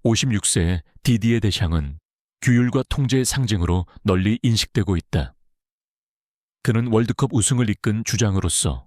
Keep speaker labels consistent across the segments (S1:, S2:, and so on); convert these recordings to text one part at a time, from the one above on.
S1: 56세의 디디에 데샹은 규율과 통제의 상징으로 널리 인식되고 있다. 그는 월드컵 우승을 이끈 주장으로서,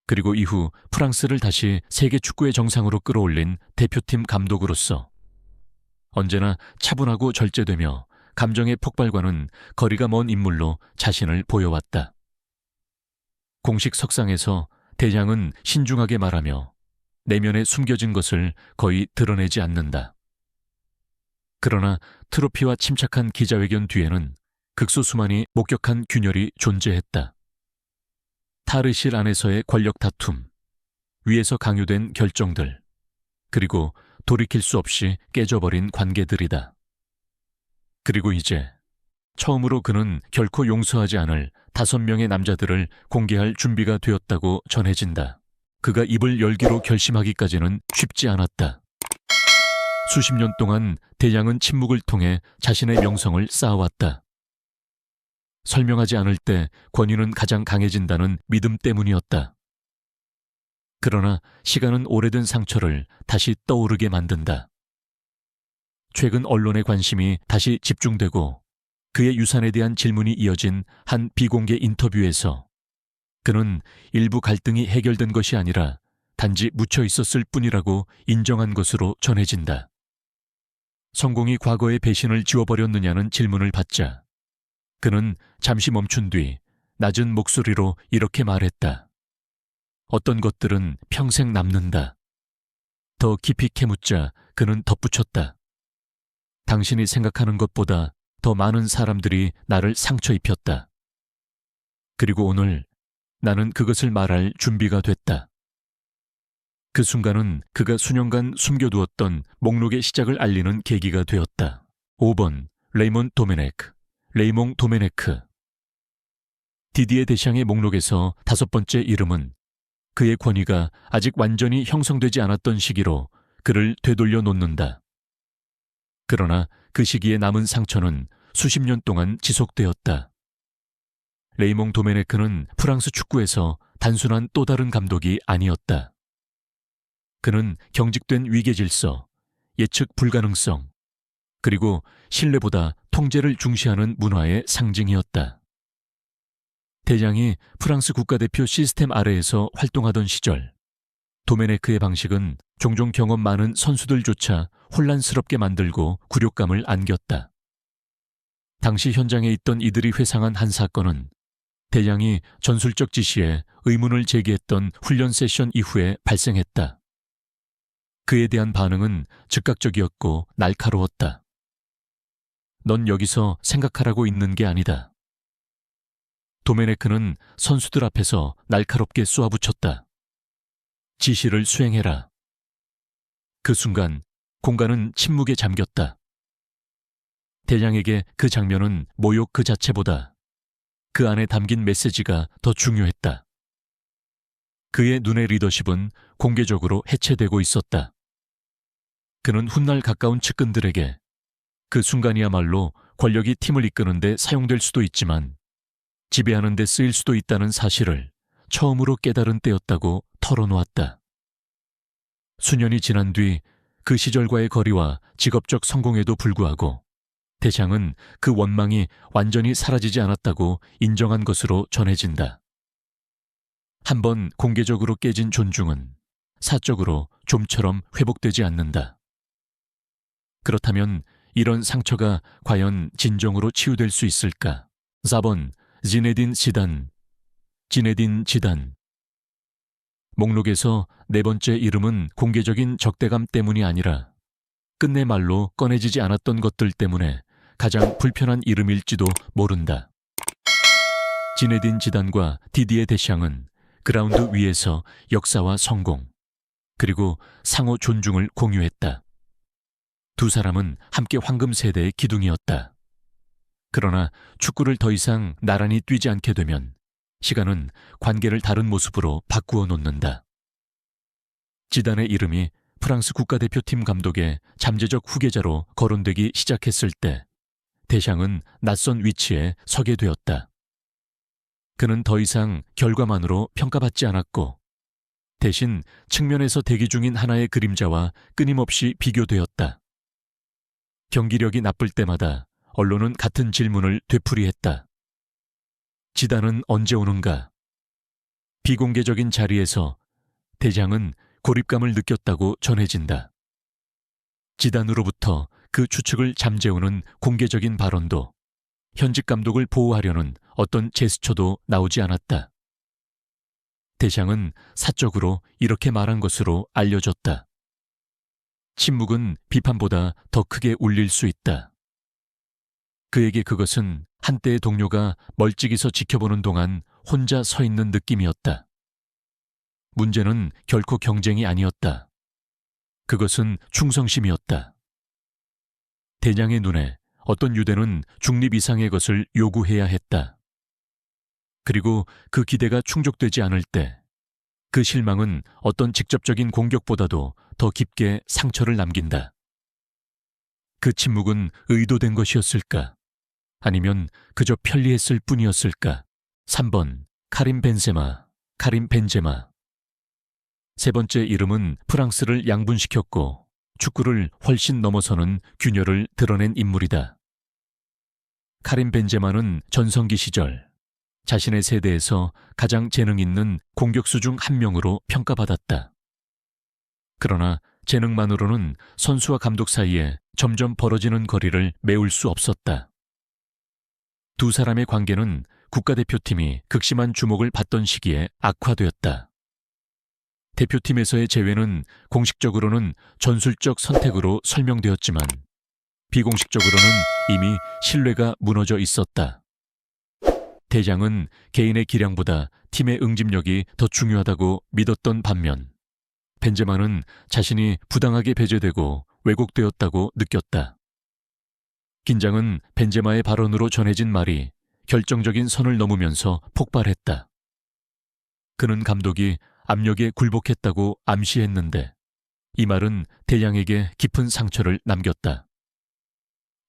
S1: 그리고 이후 프랑스를 다시 세계 축구의 정상으로 끌어올린 대표팀 감독으로서 언제나 차분하고 절제되며 감정의 폭발과는 거리가 먼 인물로 자신을 보여왔다. 공식 석상에서 대장은 신중하게 말하며 내면에 숨겨진 것을 거의 드러내지 않는다. 그러나 트로피와 침착한 기자회견 뒤에는 극소수만이 목격한 균열이 존재했다. 탈의실 안에서의 권력 다툼, 위에서 강요된 결정들, 그리고 돌이킬 수 없이 깨져버린 관계들이다. 그리고 이제 처음으로 그는 결코 용서하지 않을 5명의 남자들을 공개할 준비가 되었다고 전해진다. 그가 입을 열기로 결심하기까지는 쉽지 않았다. 수십 년 동안 대장은 침묵을 통해 자신의 명성을 쌓아왔다. 설명하지 않을 때 권위는 가장 강해진다는 믿음 때문이었다. 그러나 시간은 오래된 상처를 다시 떠오르게 만든다. 최근 언론의 관심이 다시 집중되고 그의 유산에 대한 질문이 이어진 한 비공개 인터뷰에서 그는 일부 갈등이 해결된 것이 아니라 단지 묻혀 있었을 뿐이라고 인정한 것으로 전해진다. 성공이 과거의 배신을 지워버렸느냐는 질문을 받자 그는 잠시 멈춘 뒤 낮은 목소리로 이렇게 말했다. 어떤 것들은 평생 남는다. 더 깊이 캐묻자 그는 덧붙였다. 당신이 생각하는 것보다 더 많은 사람들이 나를 상처 입혔다. 그리고 오늘 나는 그것을 말할 준비가 됐다. 그 순간은 그가 수년간 숨겨두었던 목록의 시작을 알리는 계기가 되었다. 5번 레이몬 도메네크, 레이몽 도메네크. 디디에 데샹의 목록에서 5번째 이름은 그의 권위가 아직 완전히 형성되지 않았던 시기로 그를 되돌려 놓는다. 그러나 그 시기에 남은 상처는 수십 년 동안 지속되었다. 레이몽 도메네크는 프랑스 축구에서 단순한 또 다른 감독이 아니었다. 그는 경직된 위계 질서, 예측 불가능성, 그리고 신뢰보다 통제를 중시하는 문화의 상징이었다. 대장이 프랑스 국가대표 시스템 아래에서 활동하던 시절, 도메네크의 방식은 종종 경험 많은 선수들조차 혼란스럽게 만들고 굴욕감을 안겼다. 당시 현장에 있던 이들이 회상한 한 사건은 대장이 전술적 지시에 의문을 제기했던 훈련 세션 이후에 발생했다. 그에 대한 반응은 즉각적이었고 날카로웠다. 넌 여기서 생각하라고 있는 게 아니다. 도메네크는 선수들 앞에서 날카롭게 쏘아붙였다. 지시를 수행해라. 그 순간 공간은 침묵에 잠겼다. 대장에게 그 장면은 모욕 그 자체보다 그 안에 담긴 메시지가 더 중요했다. 그의 눈의 리더십은 공개적으로 해체되고 있었다. 그는 훗날 가까운 측근들에게 그 순간이야말로 권력이 팀을 이끄는 데 사용될 수도 있지만 지배하는 데 쓰일 수도 있다는 사실을 처음으로 깨달은 때였다고 털어놓았다. 수년이 지난 뒤 그 시절과의 거리와 직업적 성공에도 불구하고 대샹은 그 원망이 완전히 사라지지 않았다고 인정한 것으로 전해진다. 한번 공개적으로 깨진 존중은 사적으로 좀처럼 회복되지 않는다. 그렇다면 이런 상처가 과연 진정으로 치유될 수 있을까? 4번 지네딘 지단. 목록에서 4번째 이름은 공개적인 적대감 때문이 아니라 끝내 말로 꺼내지지 않았던 것들 때문에 가장 불편한 이름일지도 모른다. 지네딘 지단과 디디에 데샹은 그라운드 위에서 역사와 성공, 그리고 상호 존중을 공유했다. 두 사람은 함께 황금 세대의 기둥이었다. 그러나 축구를 더 이상 나란히 뛰지 않게 되면 시간은 관계를 다른 모습으로 바꾸어 놓는다. 지단의 이름이 프랑스 국가대표팀 감독의 잠재적 후계자로 거론되기 시작했을 때 데샹은 낯선 위치에 서게 되었다. 그는 더 이상 결과만으로 평가받지 않았고 대신 측면에서 대기 중인 하나의 그림자와 끊임없이 비교되었다. 경기력이 나쁠 때마다 언론은 같은 질문을 되풀이했다. 지단은 언제 오는가? 비공개적인 자리에서 대장은 고립감을 느꼈다고 전해진다. 지단으로부터 그 추측을 잠재우는 공개적인 발언도, 현직 감독을 보호하려는 어떤 제스처도 나오지 않았다. 대장은 사적으로 이렇게 말한 것으로 알려졌다. 침묵은 비판보다 더 크게 울릴 수 있다. 그에게 그것은 한때의 동료가 멀찍이서 지켜보는 동안 혼자 서 있는 느낌이었다. 문제는 결코 경쟁이 아니었다. 그것은 충성심이었다. 대장의 눈에 어떤 유대는 중립 이상의 것을 요구해야 했다. 그리고 그 기대가 충족되지 않을 때 그 실망은 어떤 직접적인 공격보다도 더 깊게 상처를 남긴다. 그 침묵은 의도된 것이었을까? 아니면 그저 편리했을 뿐이었을까? 3번 카림 벤제마. 세 번째 이름은 프랑스를 양분시켰고 축구를 훨씬 넘어서는 균열을 드러낸 인물이다. 카림 벤제마는 전성기 시절 자신의 세대에서 가장 재능 있는 공격수 중 한 명으로 평가받았다. 그러나 재능만으로는 선수와 감독 사이에 점점 벌어지는 거리를 메울 수 없었다. 두 사람의 관계는 국가대표팀이 극심한 주목을 받던 시기에 악화되었다. 대표팀에서의 제외는 공식적으로는 전술적 선택으로 설명되었지만 비공식적으로는 이미 신뢰가 무너져 있었다. 대장은 개인의 기량보다 팀의 응집력이 더 중요하다고 믿었던 반면 벤제마는 자신이 부당하게 배제되고 왜곡되었다고 느꼈다. 긴장은 벤제마의 발언으로 전해진 말이 결정적인 선을 넘으면서 폭발했다. 그는 감독이 압력에 굴복했다고 암시했는데 이 말은 대장에게 깊은 상처를 남겼다.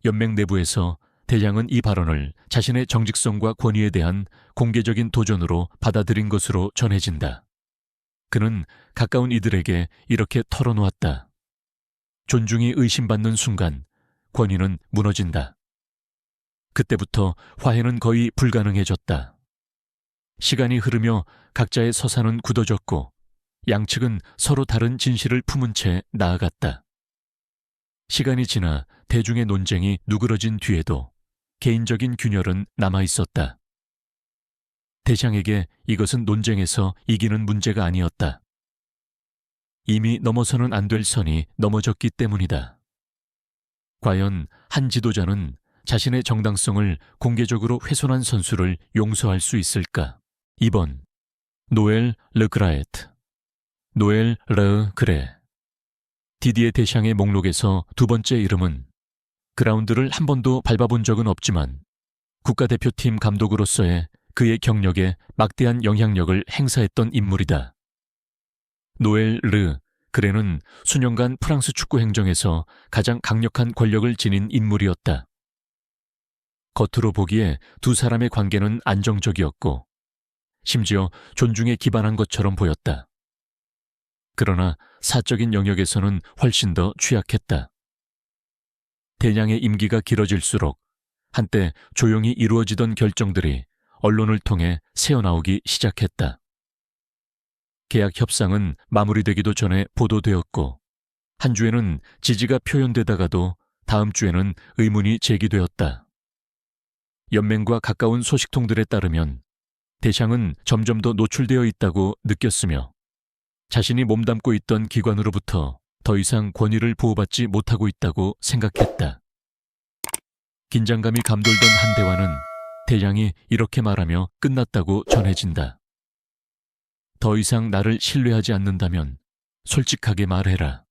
S1: 연맹 내부에서 대장은 이 발언을 자신의 정직성과 권위에 대한 공개적인 도전으로 받아들인 것으로 전해진다. 그는 가까운 이들에게 이렇게 털어놓았다. 존중이 의심받는 순간 권위는 무너진다. 그때부터 화해는 거의 불가능해졌다. 시간이 흐르며 각자의 서사는 굳어졌고 양측은 서로 다른 진실을 품은 채 나아갔다. 시간이 지나 대중의 논쟁이 누그러진 뒤에도 개인적인 균열은 남아있었다. 대장에게 이것은 논쟁에서 이기는 문제가 아니었다. 이미 넘어서는 안 될 선이 넘어졌기 때문이다. 과연 한 지도자는 자신의 정당성을 공개적으로 훼손한 선수를 용서할 수 있을까? 2번 노엘 르그라에트. 노엘 르 그레. 디디에 데샹의 목록에서 두 번째 이름은 그라운드를 한 번도 밟아본 적은 없지만 국가대표팀 감독으로서의 그의 경력에 막대한 영향력을 행사했던 인물이다. 노엘 르 그레는 수년간 프랑스 축구 행정에서 가장 강력한 권력을 지닌 인물이었다. 겉으로 보기에 두 사람의 관계는 안정적이었고 심지어 존중에 기반한 것처럼 보였다. 그러나 사적인 영역에서는 훨씬 더 취약했다. 대장의 임기가 길어질수록 한때 조용히 이루어지던 결정들이 언론을 통해 새어나오기 시작했다. 계약 협상은 마무리되기도 전에 보도되었고 한 주에는 지지가 표현되다가도 다음 주에는 의문이 제기되었다. 연맹과 가까운 소식통들에 따르면 대샹은 점점 더 노출되어 있다고 느꼈으며 자신이 몸담고 있던 기관으로부터 더 이상 권위를 보호받지 못하고 있다고 생각했다. 긴장감이 감돌던 한 대화는 대장이 이렇게 말하며 끝났다고 전해진다. 더 이상 나를 신뢰하지 않는다면 솔직하게 말해라.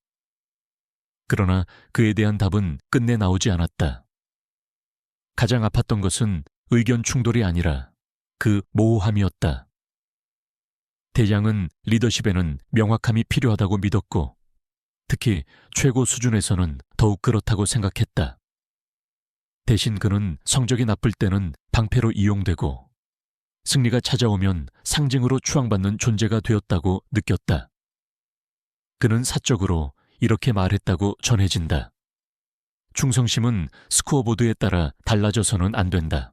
S1: 그러나 그에 대한 답은 끝내 나오지 않았다. 가장 아팠던 것은 의견 충돌이 아니라 그 모호함이었다. 대장은 리더십에는 명확함이 필요하다고 믿었고 특히 최고 수준에서는 더욱 그렇다고 생각했다. 대신 그는 성적이 나쁠 때는 방패로 이용되고 승리가 찾아오면 상징으로 추앙받는 존재가 되었다고 느꼈다. 그는 사적으로 이렇게 말했다고 전해진다. 충성심은 스코어보드에 따라 달라져서는 안 된다.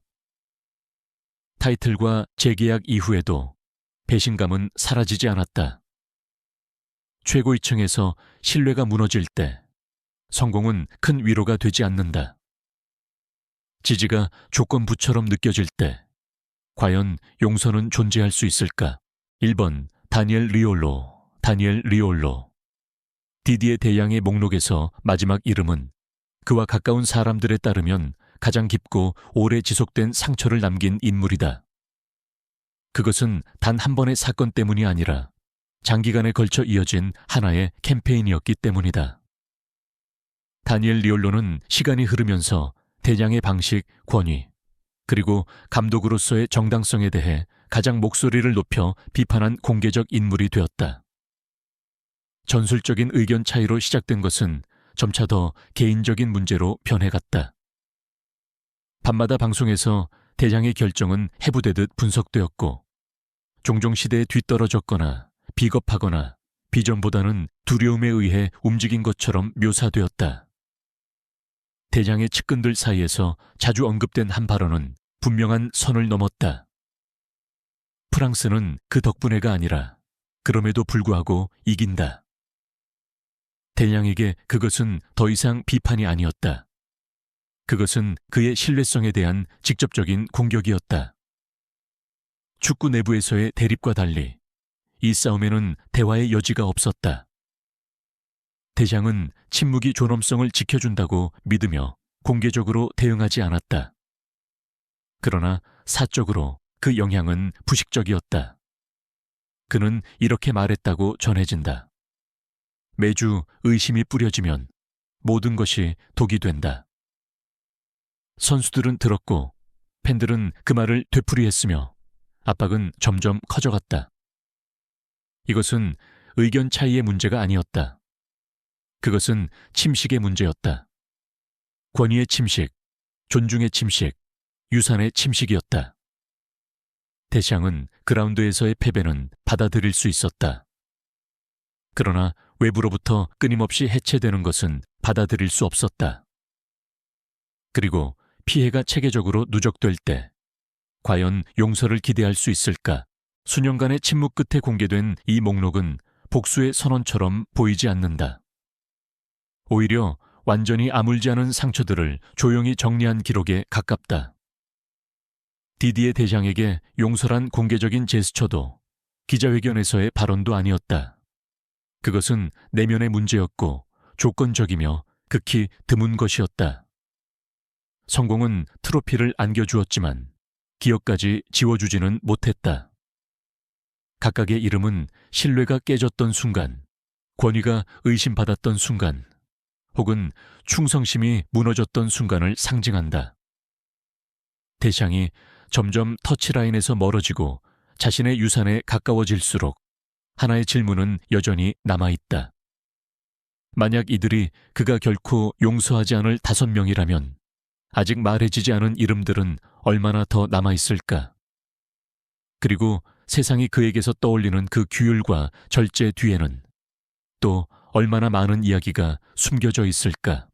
S1: 타이틀과 재계약 이후에도 배신감은 사라지지 않았다. 최고위층에서 신뢰가 무너질 때 성공은 큰 위로가 되지 않는다. 지지가 조건부처럼 느껴질 때 과연 용서는 존재할 수 있을까? 1번 다니엘 리올로. 디디에 대양의 목록에서 마지막 이름은 그와 가까운 사람들에 따르면 가장 깊고 오래 지속된 상처를 남긴 인물이다. 그것은 단 한 번의 사건 때문이 아니라 장기간에 걸쳐 이어진 하나의 캠페인이었기 때문이다. 다니엘 리올로는 시간이 흐르면서 대장의 방식, 권위, 그리고 감독으로서의 정당성에 대해 가장 목소리를 높여 비판한 공개적 인물이 되었다. 전술적인 의견 차이로 시작된 것은 점차 더 개인적인 문제로 변해갔다. 밤마다 방송에서 대장의 결정은 해부되듯 분석되었고 종종 시대에 뒤떨어졌거나 비겁하거나 비전보다는 두려움에 의해 움직인 것처럼 묘사되었다. 대장의 측근들 사이에서 자주 언급된 한 발언은 분명한 선을 넘었다. 프랑스는 그 덕분에가 아니라 그럼에도 불구하고 이긴다. 대장에게 그것은 더 이상 비판이 아니었다. 그것은 그의 신뢰성에 대한 직접적인 공격이었다. 축구 내부에서의 대립과 달리 이 싸움에는 대화의 여지가 없었다. 대장은 침묵이 존엄성을 지켜준다고 믿으며 공개적으로 대응하지 않았다. 그러나 사적으로 그 영향은 부식적이었다. 그는 이렇게 말했다고 전해진다. 매주 의심이 뿌려지면 모든 것이 독이 된다. 선수들은 들었고 팬들은 그 말을 되풀이했으며 압박은 점점 커져갔다. 이것은 의견 차이의 문제가 아니었다. 그것은 침식의 문제였다. 권위의 침식, 존중의 침식, 유산의 침식이었다. 대샹은 그라운드에서의 패배는 받아들일 수 있었다. 그러나 외부로부터 끊임없이 해체되는 것은 받아들일 수 없었다. 그리고 피해가 체계적으로 누적될 때 과연 용서를 기대할 수 있을까? 수년간의 침묵 끝에 공개된 이 목록은 복수의 선언처럼 보이지 않는다. 오히려 완전히 아물지 않은 상처들을 조용히 정리한 기록에 가깝다. 디디에 대장에게 용서란 공개적인 제스처도 기자회견에서의 발언도 아니었다. 그것은 내면의 문제였고 조건적이며 극히 드문 것이었다. 성공은 트로피를 안겨주었지만 기억까지 지워주지는 못했다. 각각의 이름은 신뢰가 깨졌던 순간, 권위가 의심받았던 순간, 혹은 충성심이 무너졌던 순간을 상징한다. 대샹이 점점 터치라인에서 멀어지고 자신의 유산에 가까워질수록 하나의 질문은 여전히 남아있다. 만약 이들이 그가 결코 용서하지 않을 5명이라면 아직 말해지지 않은 이름들은 얼마나 더 남아있을까? 그리고 세상이 그에게서 떠올리는 그 규율과 절제 뒤에는 또 얼마나 많은 이야기가 숨겨져 있을까?